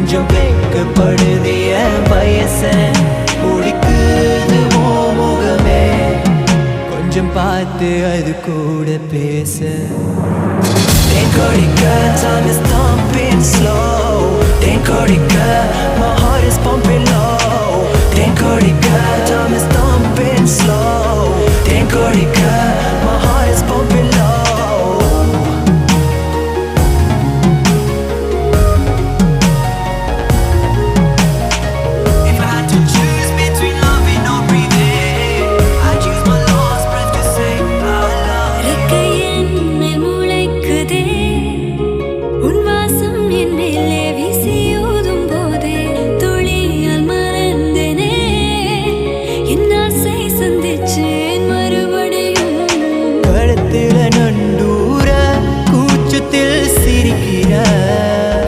கொஞ்சம் வைக்கப்படுதிய வயச குடிக்குது ஓ முகமே கொஞ்சம் பார்த்து அது கூட பேச Tenkorika, time is thumping slow Tenkorika, my heart is pumping low Tenkorika, time is thumping slow Tenkorika, my heart is pumping low If I had to choose between loving or breathing I'd choose my last breath to say I love you ரெக்கையின் மேல் முளைக்குதே உன் வாசம் என் மேலே வீசி ஊதும் போதே துளியால் மறந்தேனே என் ஆசை சந்திச்சேன் மறுபடியும் கழுத்துல நண்டூர கூச்சத்தில் சிரிக்கிற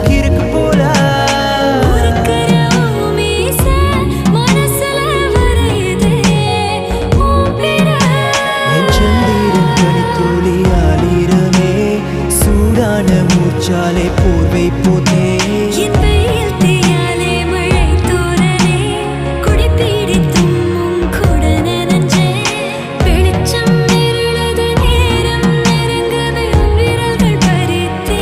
கிறுக்கு போல உருக்குற உன் மீச மனசுல வரையுதே உன் பேர என் சந்திரன் பனித்துளி ஆளிரமே சூடான மூச்சாலை போர்வை போதே என் வெயில் தீயாலே மழை தூறலே குடி பிடித்தும் உன் கூட நனைஞ்சே வெளிச்சம் இருளது நேரம் நெருங்குது உன் விரல்கள் பறித்தே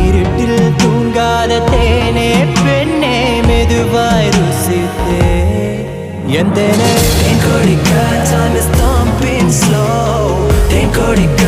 இருட்டில் தூங்காத தேனே பெண்ணே மெதுவாய் ருசித்தே எந்தனே Tenkorika, time is thumping slow Tenkorika